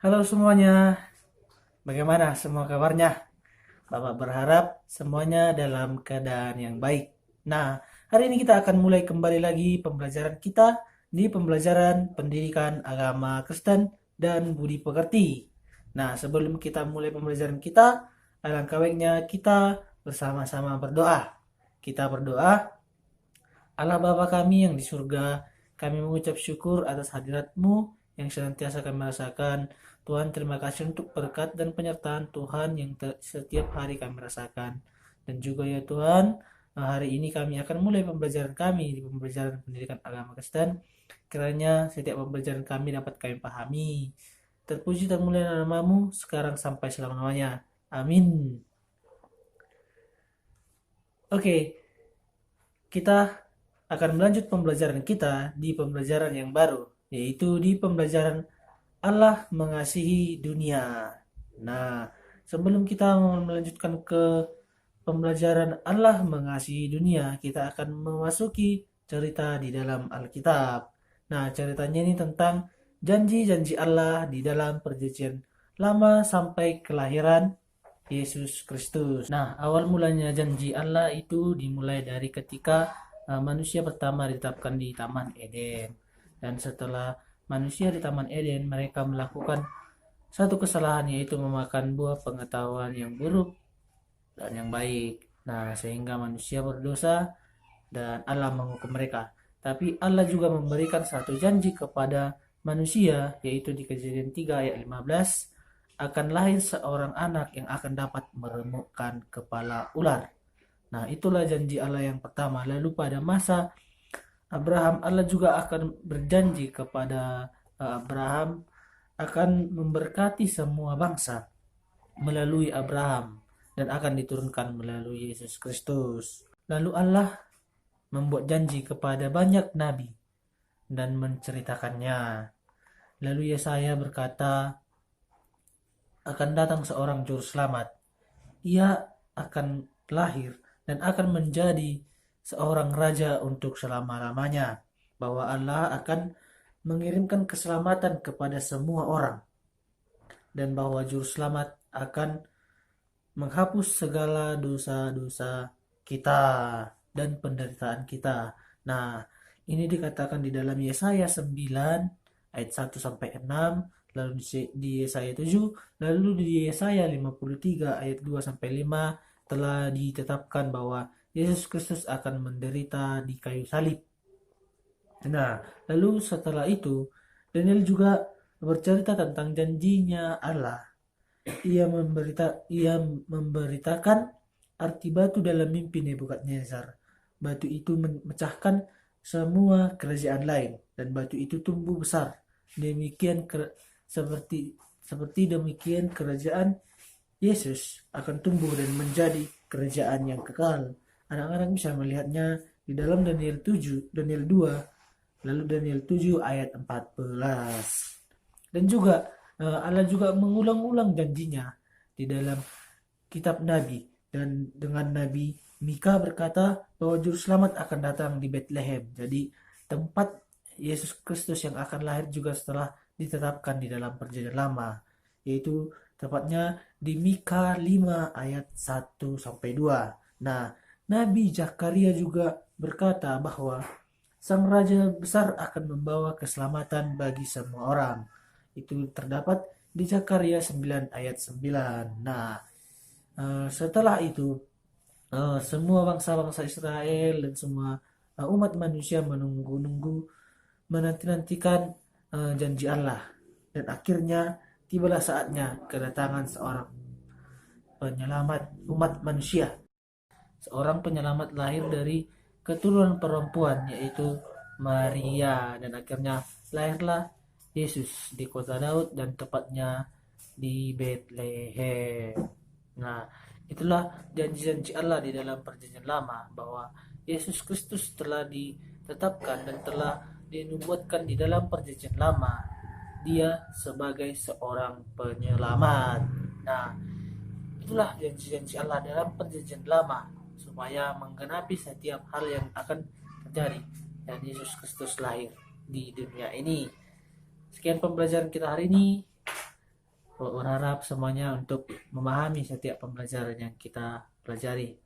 Halo semuanya, bagaimana semua kabarnya? Bapak berharap semuanya dalam keadaan yang baik. Nah, hari ini kita akan mulai kembali lagi pembelajaran kita di pembelajaran pendidikan agama Kristen dan budi pekerti. Nah, sebelum kita mulai pembelajaran kita, alangkah baiknya kita bersama-sama berdoa. Kita berdoa, Allah Bapa kami yang di surga, kami mengucap syukur atas hadirat-Mu yang senantiasa kami rasakan. Tuhan, terima kasih untuk berkat dan penyertaan Tuhan yang setiap hari kami rasakan. Dan juga ya Tuhan, hari ini kami akan mulai pembelajaran kami di pembelajaran pendidikan agama Kristen. Kiranya setiap pembelajaran kami dapat kami pahami. Terpuji dan mulia namamu sekarang sampai selama-lamanya. Amin. Oke, kita akan melanjut pembelajaran kita di pembelajaran yang baru, yaitu di pembelajaran Allah mengasihi dunia. Nah, sebelum kita melanjutkan ke pembelajaran Allah mengasihi dunia, kita akan memasuki cerita di dalam Alkitab. Nah, ceritanya ini tentang janji-janji Allah di dalam perjanjian lama sampai kelahiran Yesus Kristus. Nah, awal mulanya janji Allah itu dimulai dari ketika manusia pertama ditetapkan di Taman Eden. Dan setelah manusia di Taman Eden, mereka melakukan satu kesalahan yaitu memakan buah pengetahuan yang buruk dan yang baik. Nah, sehingga manusia berdosa dan Allah menghukum mereka. Tapi Allah juga memberikan satu janji kepada manusia, yaitu di Kejadian 3 ayat 15, akan lahir seorang anak yang akan dapat meremukkan kepala ular. Nah, itulah janji Allah yang pertama. Lalu pada masa Abraham, Allah juga akan berjanji kepada Abraham akan memberkati semua bangsa melalui Abraham dan akan diturunkan melalui Yesus Kristus. Lalu Allah membuat janji kepada banyak nabi dan menceritakannya. Lalu Yesaya berkata, akan datang seorang juru selamat. Ia akan lahir dan akan menjadi seorang raja untuk selama-lamanya. Bahwa Allah akan mengirimkan keselamatan kepada semua orang. Dan bahwa juru selamat akan menghapus segala dosa-dosa kita dan penderitaan kita. Nah, ini dikatakan di dalam Yesaya 9 ayat 1 sampai 6, lalu di Yesaya 7, lalu di Yesaya 53 ayat 2 sampai 5 telah ditetapkan bahwa Yesus Kristus akan menderita di kayu salib. Nah, lalu setelah itu Daniel juga bercerita tentang janjinya Allah. Ia memberitakan arti batu dalam mimpi Nebukadnezar. Batu itu memecahkan semua kerajaan lain dan batu itu tumbuh besar. Demikian seperti demikian kerajaan Yesus akan tumbuh dan menjadi kerajaan yang kekal. Anak-anak bisa melihatnya di dalam Daniel 7, Daniel 2, lalu Daniel 7 ayat 14. Dan juga Allah juga mengulang-ulang janjinya di dalam kitab Nabi. Dan dengan Nabi Mika berkata bahwa juru selamat akan datang di Bethlehem. Jadi tempat Yesus Kristus yang akan lahir juga setelah ditetapkan di dalam perjanjian lama. Yaitu tepatnya di Mika 5 ayat 1 sampai 2. Nah, Nabi Zakaria juga berkata bahwa Sang Raja Besar akan membawa keselamatan bagi semua orang. Itu terdapat di Zakaria 9 ayat 9. Nah, setelah itu semua bangsa-bangsa Israel dan semua umat manusia menunggu-nunggu, menanti-nantikan janji Allah. Dan akhirnya tibalah saatnya kedatangan seorang penyelamat umat manusia. Seorang penyelamat lahir dari keturunan perempuan yaitu Maria, dan akhirnya lahirlah Yesus di kota Daud dan tepatnya di Bethlehem. Nah, itulah janji-janji Allah di dalam perjanjian lama bahwa Yesus Kristus telah ditetapkan dan telah dinubuatkan di dalam perjanjian lama. Dia sebagai seorang penyelamat. Nah, itulah janji-janji Allah dalam perjanjian lama supaya menggenapi setiap hal yang akan terjadi dan Yesus Kristus lahir di dunia ini. Sekian pembelajaran kita hari ini. berharap semuanya untuk memahami setiap pembelajaran yang kita pelajari.